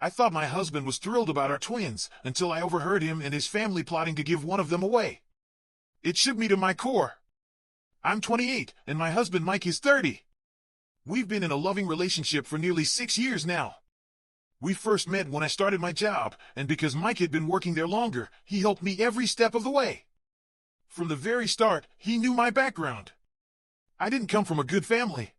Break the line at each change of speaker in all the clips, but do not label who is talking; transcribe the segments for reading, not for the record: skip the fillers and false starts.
I thought my husband was thrilled about our twins until I overheard him and his family plotting to give one of them away. It shook me to my core. I'm 28 and my husband Mike is 30. We've been in a loving relationship for nearly 6 years now. We first met when I started my job, and because Mike had been working there longer, he helped me every step of the way. From the very start, he knew my background. I didn't come from a good family.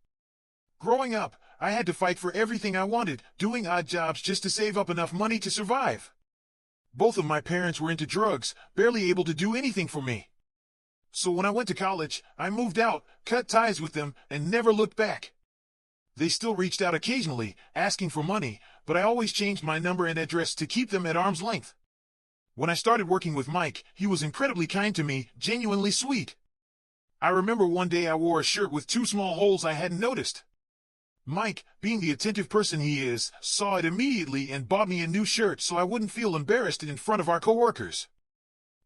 Growing up, I had to fight for everything I wanted, doing odd jobs just to save up enough money to survive. Both of my parents were into drugs, barely able to do anything for me. So when I went to college, I moved out, cut ties with them, and never looked back. They still reached out occasionally, asking for money, but I always changed my number and address to keep them at arm's length. When I started working with Mike, he was incredibly kind to me, genuinely sweet. I remember one day I wore a shirt with 2 small holes I hadn't noticed. Mike, being the attentive person he is, saw it immediately and bought me a new shirt so I wouldn't feel embarrassed in front of our coworkers.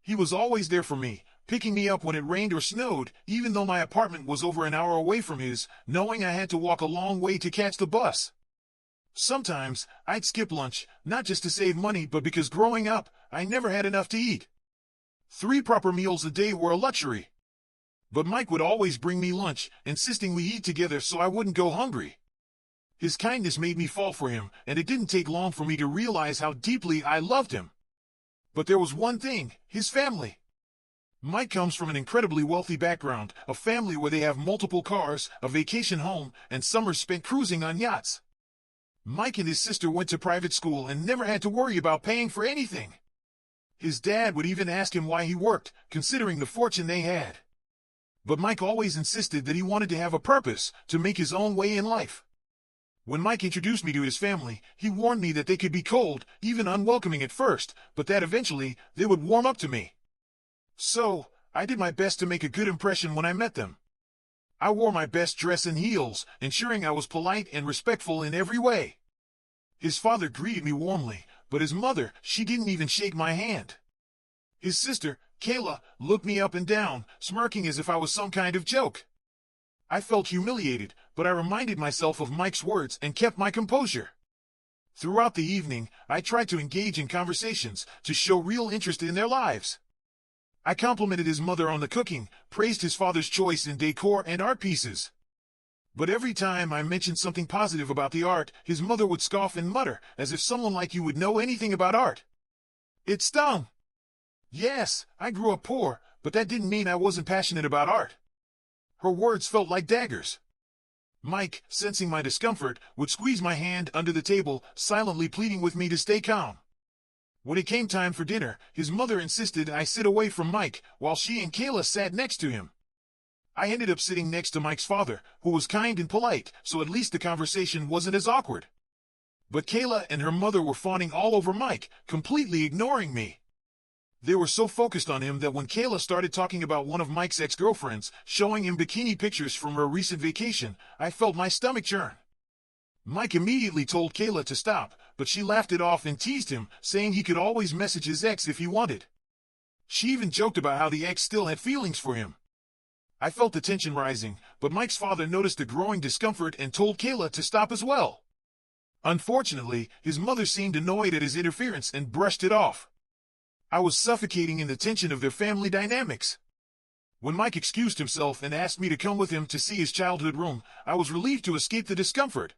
He was always there for me, picking me up when it rained or snowed, even though my apartment was over an hour away from his, knowing I had to walk a long way to catch the bus. Sometimes, I'd skip lunch, not just to save money but because growing up, I never had enough to eat. 3 proper meals a day were a luxury. But Mike would always bring me lunch, insisting we eat together so I wouldn't go hungry. His kindness made me fall for him, and it didn't take long for me to realize how deeply I loved him. But there was one thing, his family. Mike comes from an incredibly wealthy background, a family where they have multiple cars, a vacation home, and summers spent cruising on yachts. Mike and his sister went to private school and never had to worry about paying for anything. His dad would even ask him why he worked, considering the fortune they had. But Mike always insisted that he wanted to have a purpose, to make his own way in life. When Mike introduced me to his family, he warned me that they could be cold, even unwelcoming at first, but that eventually, they would warm up to me. So, I did my best to make a good impression when I met them. I wore my best dress and heels, ensuring I was polite and respectful in every way. His father greeted me warmly, but his mother, she didn't even shake my hand. His sister, Kayla, looked me up and down, smirking as if I was some kind of joke. I felt humiliated, but I reminded myself of Mike's words and kept my composure. Throughout the evening, I tried to engage in conversations, to show real interest in their lives. I complimented his mother on the cooking, praised his father's choice in decor and art pieces. But every time I mentioned something positive about the art, his mother would scoff and mutter, as if someone like you would know anything about art. It stung. Yes, I grew up poor, but that didn't mean I wasn't passionate about art. Her words felt like daggers. Mike, sensing my discomfort, would squeeze my hand under the table, silently pleading with me to stay calm. When it came time for dinner, his mother insisted I sit away from Mike, while she and Kayla sat next to him. I ended up sitting next to Mike's father, who was kind and polite, so at least the conversation wasn't as awkward. But Kayla and her mother were fawning all over Mike, completely ignoring me. They were so focused on him that when Kayla started talking about one of Mike's ex-girlfriends, showing him bikini pictures from her recent vacation, I felt my stomach churn. Mike immediately told Kayla to stop, but she laughed it off and teased him, saying he could always message his ex if he wanted. She even joked about how the ex still had feelings for him. I felt the tension rising, but Mike's father noticed the growing discomfort and told Kayla to stop as well. Unfortunately, his mother seemed annoyed at his interference and brushed it off. I was suffocating in the tension of their family dynamics. When Mike excused himself and asked me to come with him to see his childhood room, I was relieved to escape the discomfort.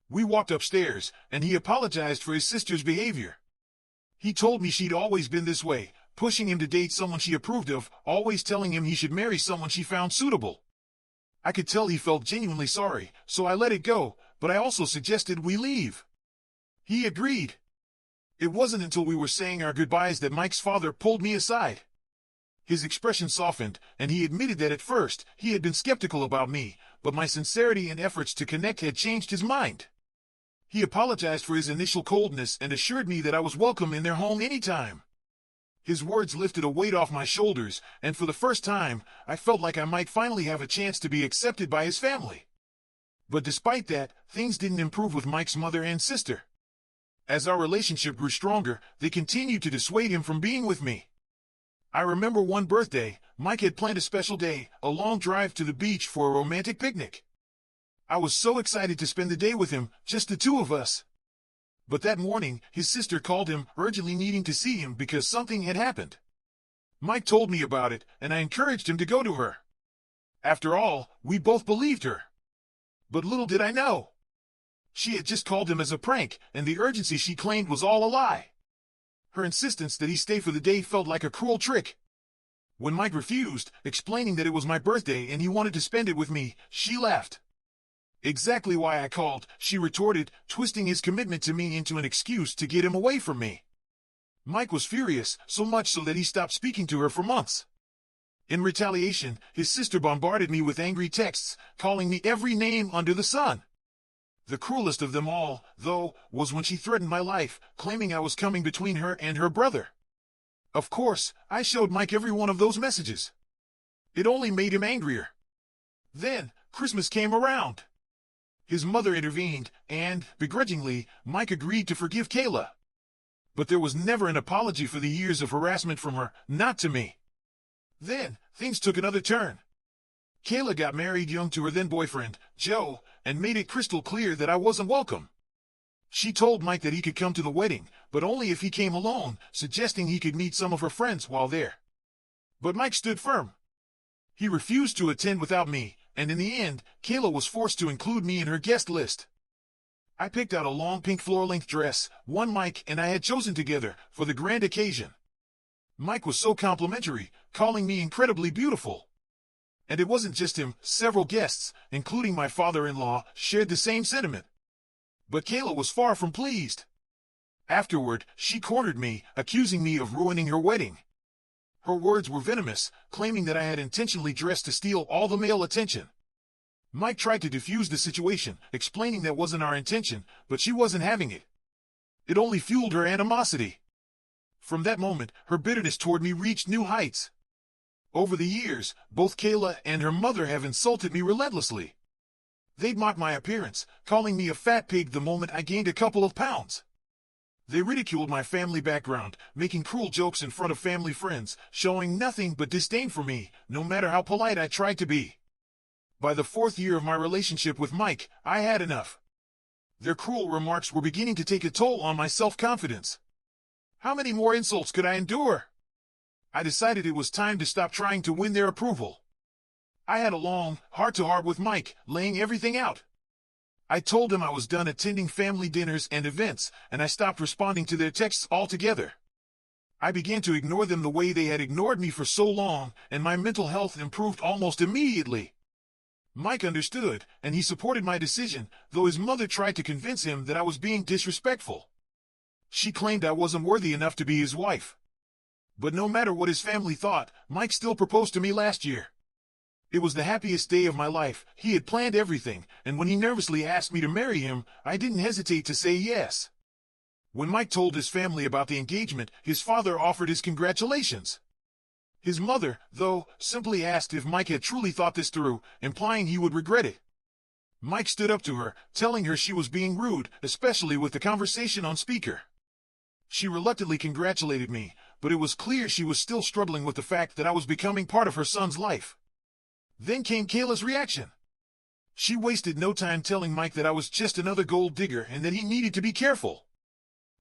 We walked upstairs, and he apologized for his sister's behavior. He told me she'd always been this way, pushing him to date someone she approved of, always telling him he should marry someone she found suitable. I could tell he felt genuinely sorry, so I let it go, but I also suggested we leave. He agreed. It wasn't until we were saying our goodbyes that Mike's father pulled me aside. His expression softened, and he admitted that at first, he had been skeptical about me, but my sincerity and efforts to connect had changed his mind. He apologized for his initial coldness and assured me that I was welcome in their home anytime. His words lifted a weight off my shoulders, and for the first time, I felt like I might finally have a chance to be accepted by his family. But despite that, things didn't improve with Mike's mother and sister. As our relationship grew stronger, they continued to dissuade him from being with me. I remember one birthday, Mike had planned a special day, a long drive to the beach for a romantic picnic. I was so excited to spend the day with him, just the 2 of us. But that morning, his sister called him, urgently needing to see him because something had happened. Mike told me about it, and I encouraged him to go to her. After all, we both believed her. But little did I know. She had just called him as a prank, and the urgency she claimed was all a lie. Her insistence that he stay for the day felt like a cruel trick. When Mike refused, explaining that it was my birthday and he wanted to spend it with me, she laughed. Exactly why I called, she retorted, twisting his commitment to me into an excuse to get him away from me. Mike was furious, so much so that he stopped speaking to her for months. In retaliation, his sister bombarded me with angry texts, calling me every name under the sun. The cruelest of them all, though, was when she threatened my life, claiming I was coming between her and her brother. Of course, I showed Mike every one of those messages. It only made him angrier. Then, Christmas came around. His mother intervened, and, begrudgingly, Mike agreed to forgive Kayla. But there was never an apology for the years of harassment from her, not to me. Then, things took another turn. Kayla got married young to her then-boyfriend, Joe, and made it crystal clear that I wasn't welcome. She told Mike that he could come to the wedding, but only if he came alone, suggesting he could meet some of her friends while there. But Mike stood firm. He refused to attend without me, and in the end, Kayla was forced to include me in her guest list. I picked out a long pink floor-length dress, one Mike and I had chosen together, for the grand occasion. Mike was so complimentary, calling me incredibly beautiful. And it wasn't just him, several guests, including my father-in-law, shared the same sentiment. But Kayla was far from pleased. Afterward, she cornered me, accusing me of ruining her wedding. Her words were venomous, claiming that I had intentionally dressed to steal all the male attention. Mike tried to defuse the situation, explaining that wasn't our intention, but she wasn't having it. It only fueled her animosity. From that moment, her bitterness toward me reached new heights. Over the years, both Kayla and her mother have insulted me relentlessly. They'd mock my appearance, calling me a fat pig the moment I gained a couple of pounds. They ridiculed my family background, making cruel jokes in front of family friends, showing nothing but disdain for me, no matter how polite I tried to be. By the 4th year of my relationship with Mike, I had enough. Their cruel remarks were beginning to take a toll on my self-confidence. How many more insults could I endure? I decided it was time to stop trying to win their approval. I had a long, heart-to-heart with Mike, laying everything out. I told him I was done attending family dinners and events, and I stopped responding to their texts altogether. I began to ignore them the way they had ignored me for so long, and my mental health improved almost immediately. Mike understood, and he supported my decision, though his mother tried to convince him that I was being disrespectful. She claimed I wasn't worthy enough to be his wife. But no matter what his family thought, Mike still proposed to me last year. It was the happiest day of my life. He had planned everything, and when he nervously asked me to marry him, I didn't hesitate to say yes. When Mike told his family about the engagement, his father offered his congratulations. His mother, though, simply asked if Mike had truly thought this through, implying he would regret it. Mike stood up to her, telling her she was being rude, especially with the conversation on speaker. She reluctantly congratulated me, but it was clear she was still struggling with the fact that I was becoming part of her son's life. Then came Kayla's reaction. She wasted no time telling Mike that I was just another gold digger and that he needed to be careful.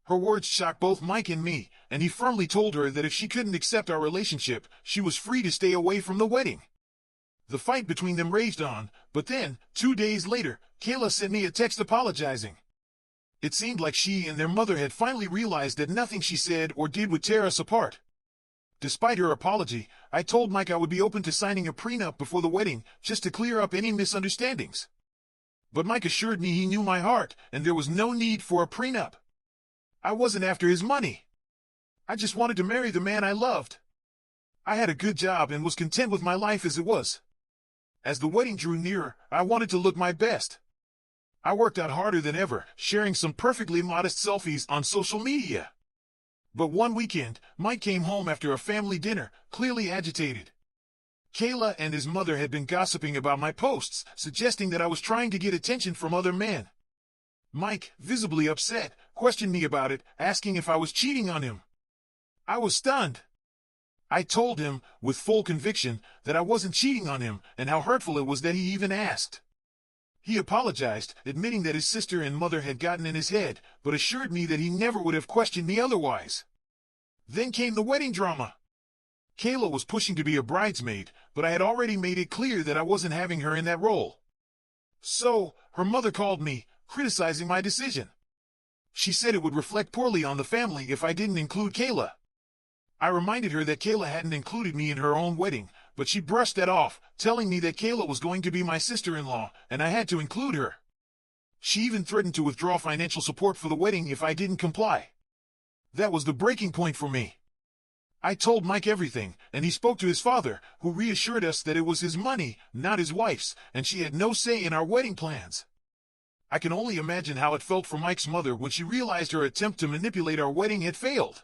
Her words shocked both Mike and me, and he firmly told her that if she couldn't accept our relationship, she was free to stay away from the wedding. The fight between them raged on, but then, 2 days later, Kayla sent me a text apologizing. It seemed like she and their mother had finally realized that nothing she said or did would tear us apart. Despite her apology, I told Mike I would be open to signing a prenup before the wedding, just to clear up any misunderstandings. But Mike assured me he knew my heart, and there was no need for a prenup. I wasn't after his money. I just wanted to marry the man I loved. I had a good job and was content with my life as it was. As the wedding drew nearer, I wanted to look my best. I worked out harder than ever, sharing some perfectly modest selfies on social media. But one weekend, Mike came home after a family dinner, clearly agitated. Kayla and his mother had been gossiping about my posts, suggesting that I was trying to get attention from other men. Mike, visibly upset, questioned me about it, asking if I was cheating on him. I was stunned. I told him, with full conviction, that I wasn't cheating on him, and how hurtful it was that he even asked. He apologized, admitting that his sister and mother had gotten in his head, but assured me that he never would have questioned me otherwise. Then came the wedding drama. Kayla was pushing to be a bridesmaid, but I had already made it clear that I wasn't having her in that role. So, her mother called me, criticizing my decision. She said it would reflect poorly on the family if I didn't include Kayla. I reminded her that Kayla hadn't included me in her own wedding, but she brushed that off, telling me that Kayla was going to be my sister-in-law, and I had to include her. She even threatened to withdraw financial support for the wedding if I didn't comply. That was the breaking point for me. I told Mike everything, and he spoke to his father, who reassured us that it was his money, not his wife's, and she had no say in our wedding plans. I can only imagine how it felt for Mike's mother when she realized her attempt to manipulate our wedding had failed.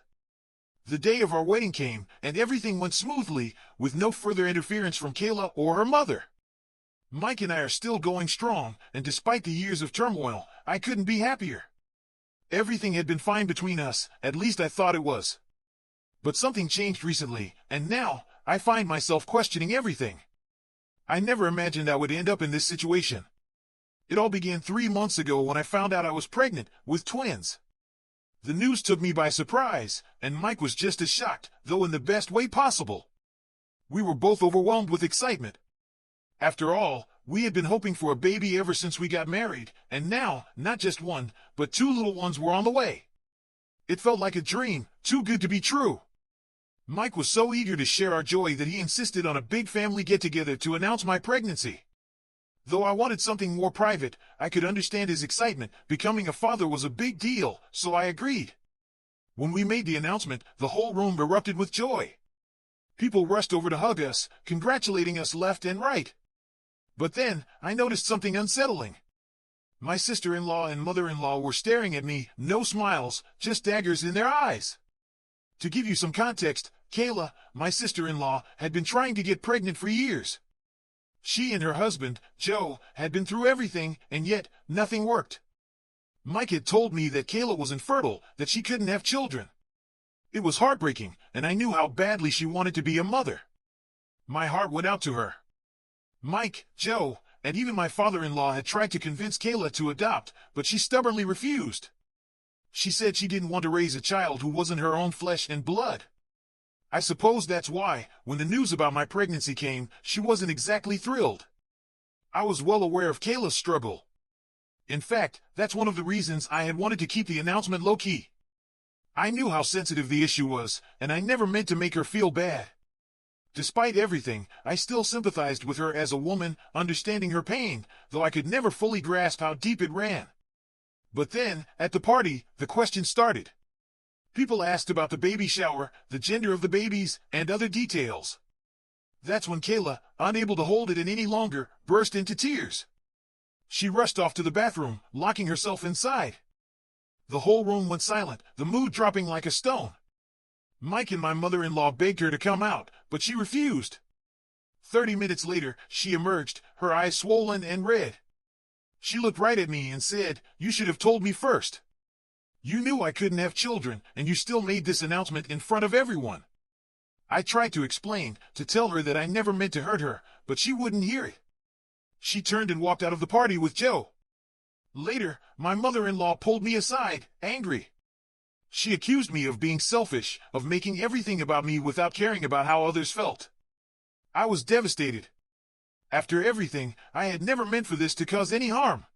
The day of our wedding came, and everything went smoothly, with no further interference from Kayla or her mother. Mike and I are still going strong, and despite the years of turmoil, I couldn't be happier. Everything had been fine between us, at least I thought it was. But something changed recently, and now, I find myself questioning everything. I never imagined I would end up in this situation. It all began 3 months ago when I found out I was pregnant, with twins. The news took me by surprise, and Mike was just as shocked, though in the best way possible. We were both overwhelmed with excitement. After all, we had been hoping for a baby ever since we got married, and now, not just one, but 2 little ones were on the way. It felt like a dream, too good to be true. Mike was so eager to share our joy that he insisted on a big family get-together to announce my pregnancy. Though I wanted something more private, I could understand his excitement. Becoming a father was a big deal, so I agreed. When we made the announcement, the whole room erupted with joy. People rushed over to hug us, congratulating us left and right. But then, I noticed something unsettling. My sister-in-law and mother-in-law were staring at me, no smiles, just daggers in their eyes. To give you some context, Kayla, my sister-in-law, had been trying to get pregnant for years. She and her husband, Joe, had been through everything, and yet, nothing worked. Mike had told me that Kayla was infertile, that she couldn't have children. It was heartbreaking, and I knew how badly she wanted to be a mother. My heart went out to her. Mike, Joe, and even my father-in-law had tried to convince Kayla to adopt, but she stubbornly refused. She said she didn't want to raise a child who wasn't her own flesh and blood. I suppose that's why, when the news about my pregnancy came, she wasn't exactly thrilled. I was well aware of Kayla's struggle. In fact, that's one of the reasons I had wanted to keep the announcement low-key. I knew how sensitive the issue was, and I never meant to make her feel bad. Despite everything, I still sympathized with her as a woman, understanding her pain, though I could never fully grasp how deep it ran. But then, at the party, the question started. People asked about the baby shower, the gender of the babies, and other details. That's when Kayla, unable to hold it in any longer, burst into tears. She rushed off to the bathroom, locking herself inside. The whole room went silent, the mood dropping like a stone. Mike and my mother-in-law begged her to come out, but she refused. 30 minutes later, she emerged, her eyes swollen and red. She looked right at me and said, "You should have told me first. You knew I couldn't have children, and you still made this announcement in front of everyone." I tried to explain, to tell her that I never meant to hurt her, but she wouldn't hear it. She turned and walked out of the party with Joe. Later, my mother-in-law pulled me aside, angry. She accused me of being selfish, of making everything about me without caring about how others felt. I was devastated. After everything, I had never meant for this to cause any harm.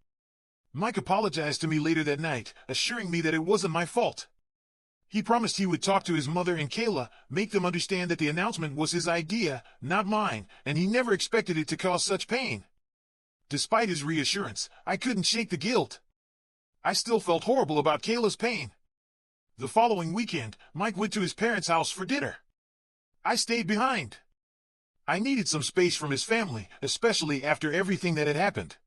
Mike apologized to me later that night, assuring me that it wasn't my fault. He promised he would talk to his mother and Kayla, make them understand that the announcement was his idea, not mine, and he never expected it to cause such pain. Despite his reassurance, I couldn't shake the guilt. I still felt horrible about Kayla's pain. The following weekend, Mike went to his parents' house for dinner. I stayed behind. I needed some space from his family, especially after everything that had happened.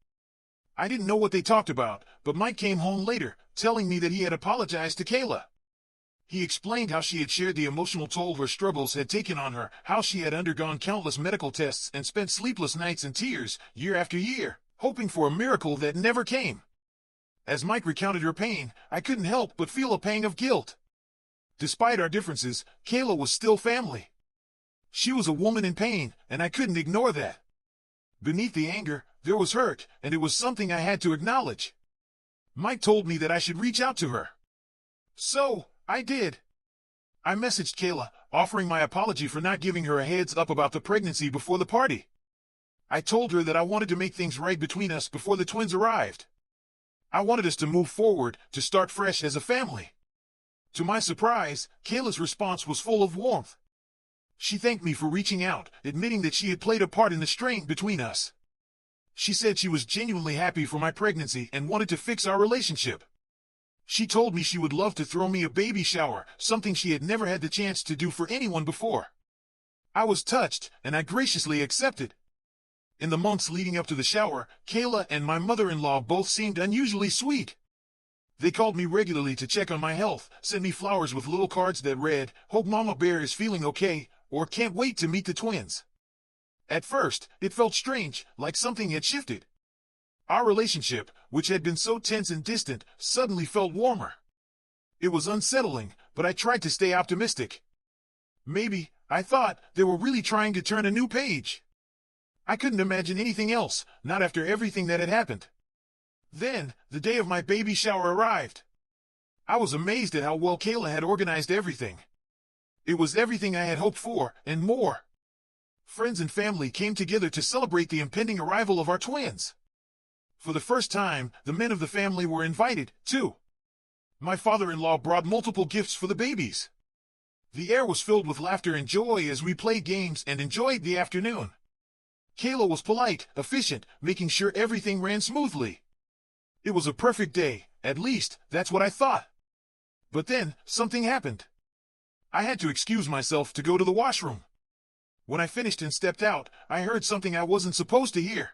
I didn't know what they talked about, but Mike came home later, telling me that he had apologized to Kayla. He explained how she had shared the emotional toll her struggles had taken on her, how she had undergone countless medical tests and spent sleepless nights in tears, year after year, hoping for a miracle that never came. As Mike recounted her pain, I couldn't help but feel a pang of guilt. Despite our differences, Kayla was still family. She was a woman in pain, and I couldn't ignore that. Beneath the anger, There was hurt, and it was something I had to acknowledge. Mike told me that I should reach out to her. So, I did. I messaged Kayla, offering my apology for not giving her a heads up about the pregnancy before the party. I told her that I wanted to make things right between us before the twins arrived. I wanted us to move forward, to start fresh as a family. To my surprise, Kayla's response was full of warmth. She thanked me for reaching out, admitting that she had played a part in the strain between us. She said she was genuinely happy for my pregnancy and wanted to fix our relationship. She told me she would love to throw me a baby shower, something she had never had the chance to do for anyone before. I was touched, and I graciously accepted. In the months leading up to the shower, Kayla and my mother-in-law both seemed unusually sweet. They called me regularly to check on my health, sent me flowers with little cards that read, "Hope Mama Bear is feeling okay," or "Can't wait to meet the twins." At first, it felt strange, like something had shifted. Our relationship, which had been so tense and distant, suddenly felt warmer. It was unsettling, but I tried to stay optimistic. Maybe, I thought, they were really trying to turn a new page. I couldn't imagine anything else, not after everything that had happened. Then, the day of my baby shower arrived. I was amazed at how well Kayla had organized everything. It was everything I had hoped for, and more. Friends and family came together to celebrate the impending arrival of our twins. For the first time, the men of the family were invited, too. My father-in-law brought multiple gifts for the babies. The air was filled with laughter and joy as we played games and enjoyed the afternoon. Kayla was polite, efficient, making sure everything ran smoothly. It was a perfect day, at least, that's what I thought. But then, something happened. I had to excuse myself to go to the washroom. When I finished and stepped out, I heard something I wasn't supposed to hear.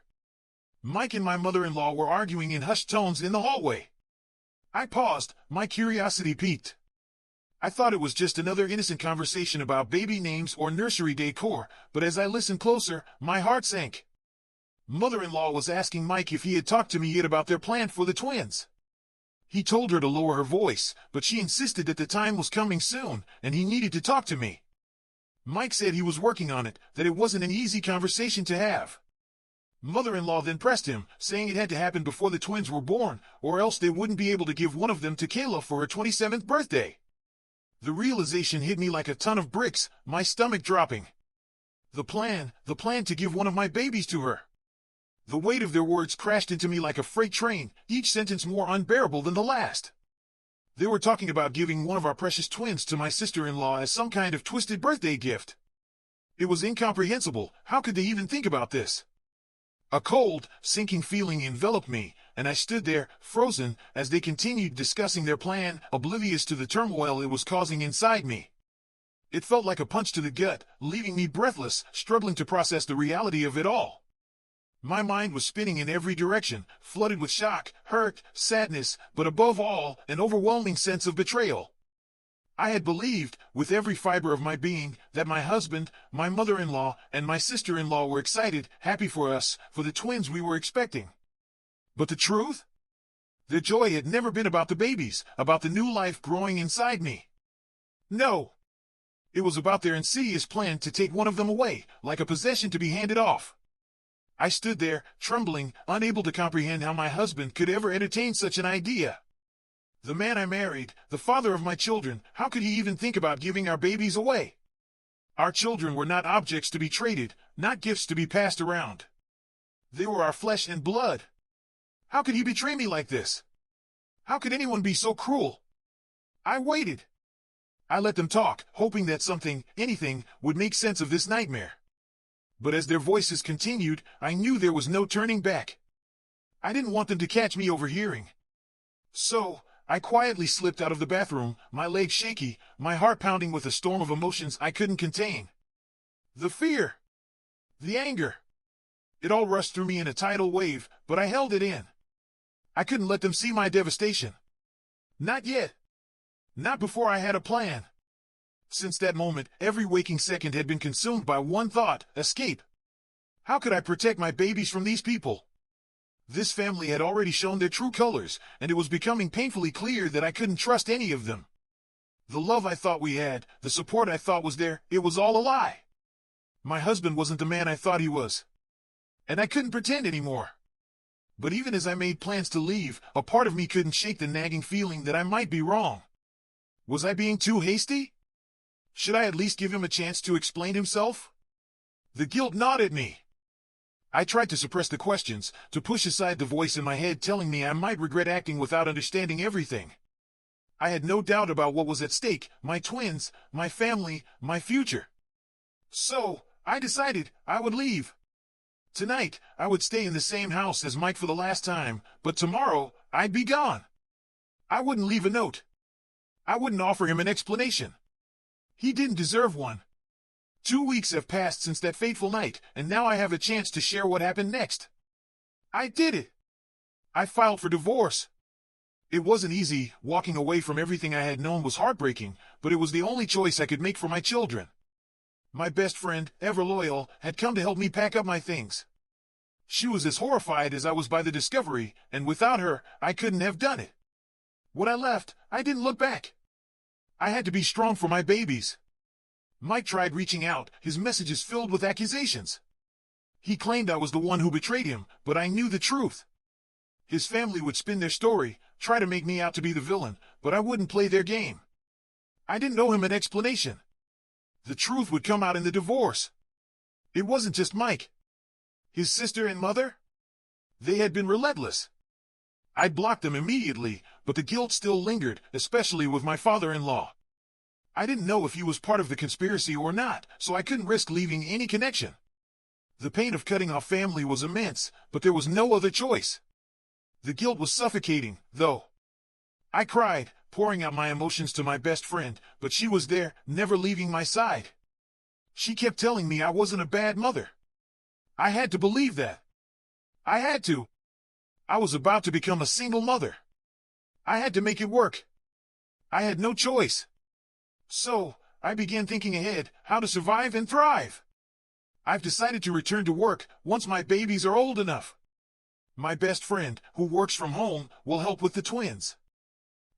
Mike and my mother-in-law were arguing in hushed tones in the hallway. I paused, my curiosity piqued. I thought it was just another innocent conversation about baby names or nursery decor, but as I listened closer, my heart sank. Mother-in-law was asking Mike if he had talked to me yet about their plan for the twins. He told her to lower her voice, but she insisted that the time was coming soon, and he needed to talk to me. Mike said he was working on it, that it wasn't an easy conversation to have. Mother-in-law then pressed him, saying it had to happen before the twins were born, or else they wouldn't be able to give one of them to Kayla for her 27th birthday. The realization hit me like a ton of bricks, my stomach dropping. The plan to give one of my babies to her. The weight of their words crashed into me like a freight train, each sentence more unbearable than the last. They were talking about giving one of our precious twins to my sister-in-law as some kind of twisted birthday gift. It was incomprehensible. How could they even think about this? A cold, sinking feeling enveloped me, and I stood there, frozen, as they continued discussing their plan, oblivious to the turmoil it was causing inside me. It felt like a punch to the gut, leaving me breathless, struggling to process the reality of it all. My mind was spinning in every direction, flooded with shock, hurt, sadness, but above all, an overwhelming sense of betrayal. I had believed, with every fiber of my being, that my husband, my mother-in-law, and my sister-in-law were excited, happy for us, for the twins we were expecting. But the truth? Their joy had never been about the babies, about the new life growing inside me. No. It was about their insidious plan to take one of them away, like a possession to be handed off. I stood there, trembling, unable to comprehend how my husband could ever entertain such an idea. The man I married, the father of my children, how could he even think about giving our babies away? Our children were not objects to be traded, not gifts to be passed around. They were our flesh and blood. How could he betray me like this? How could anyone be so cruel? I waited. I let them talk, hoping that something, anything, would make sense of this nightmare. But as their voices continued, I knew there was no turning back. I didn't want them to catch me overhearing. So, I quietly slipped out of the bathroom, my legs shaky, my heart pounding with a storm of emotions I couldn't contain. The fear. The anger. It all rushed through me in a tidal wave, but I held it in. I couldn't let them see my devastation. Not yet. Not before I had a plan. Since that moment, every waking second had been consumed by one thought: escape. How could I protect my babies from these people? This family had already shown their true colors, and it was becoming painfully clear that I couldn't trust any of them. The love I thought we had, the support I thought was there, it was all a lie. My husband wasn't the man I thought he was. And I couldn't pretend anymore. But even as I made plans to leave, a part of me couldn't shake the nagging feeling that I might be wrong. Was I being too hasty? Should I at least give him a chance to explain himself? The guilt gnawed at me. I tried to suppress the questions, to push aside the voice in my head telling me I might regret acting without understanding everything. I had no doubt about what was at stake, my twins, my family, my future. So, I decided I would leave. Tonight, I would stay in the same house as Mike for the last time, but tomorrow, I'd be gone. I wouldn't leave a note. I wouldn't offer him an explanation. He didn't deserve one. 2 weeks have passed since that fateful night, and now I have a chance to share what happened next. I did it. I filed for divorce. It wasn't easy. Walking away from everything I had known was heartbreaking, but it was the only choice I could make for my children. My best friend, ever loyal, had come to help me pack up my things. She was as horrified as I was by the discovery, and without her, I couldn't have done it. When I left, I didn't look back. I had to be strong for my babies. Mike tried reaching out, his messages filled with accusations. He claimed I was the one who betrayed him, but I knew the truth. His family would spin their story, try to make me out to be the villain, but I wouldn't play their game. I didn't owe him an explanation. The truth would come out in the divorce. It wasn't just Mike. His sister and mother? They had been relentless. I blocked them immediately, but the guilt still lingered, especially with my father-in-law. I didn't know if he was part of the conspiracy or not, so I couldn't risk leaving any connection. The pain of cutting off family was immense, but there was no other choice. The guilt was suffocating, though. I cried, pouring out my emotions to my best friend, but she was there, never leaving my side. She kept telling me I wasn't a bad mother. I had to believe that. I had to. I was about to become a single mother. I had to make it work. I had no choice. So, I began thinking ahead, how to survive and thrive. I've decided to return to work once my babies are old enough. My best friend, who works from home, will help with the twins.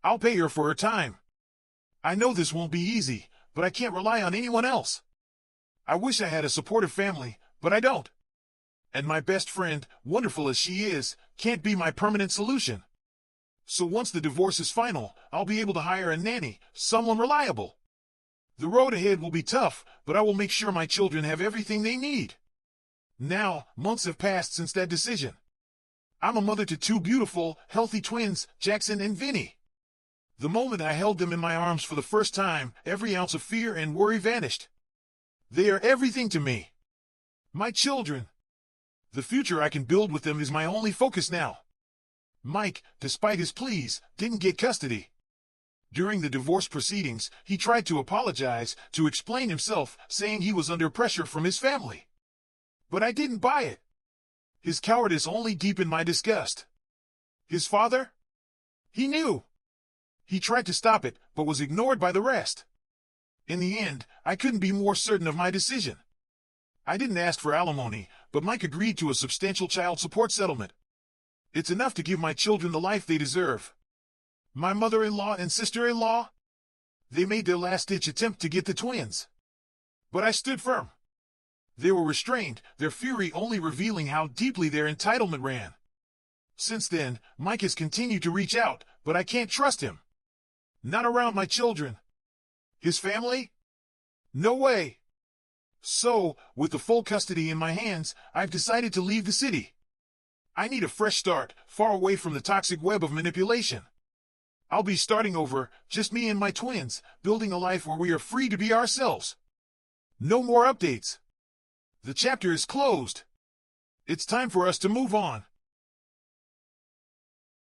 I'll pay her for her time. I know this won't be easy, but I can't rely on anyone else. I wish I had a supportive family, but I don't. And my best friend, wonderful as she is, can't be my permanent solution. So once the divorce is final, I'll be able to hire a nanny, someone reliable. The road ahead will be tough, but I will make sure my children have everything they need. Now, months have passed since that decision. I'm a mother to 2 beautiful, healthy twins, Jackson and Vinny. The moment I held them in my arms for the first time, every ounce of fear and worry vanished. They are everything to me. My children. The future I can build with them is my only focus now. Mike, despite his pleas, didn't get custody. During the divorce proceedings, he tried to apologize, to explain himself, saying he was under pressure from his family. But I didn't buy it. His cowardice only deepened my disgust. His father? He knew. He tried to stop it, but was ignored by the rest. In the end, I couldn't be more certain of my decision. I didn't ask for alimony, but Mike agreed to a substantial child support settlement. It's enough to give my children the life they deserve. My mother-in-law and sister-in-law? They made their last-ditch attempt to get the twins. But I stood firm. They were restrained, their fury only revealing how deeply their entitlement ran. Since then, Mike has continued to reach out, but I can't trust him. Not around my children. His family? No way. So, with the full custody in my hands, I've decided to leave the city. I need a fresh start, far away from the toxic web of manipulation. I'll be starting over, just me and my twins, building a life where we are free to be ourselves. No more updates. The chapter is closed. It's time for us to move on.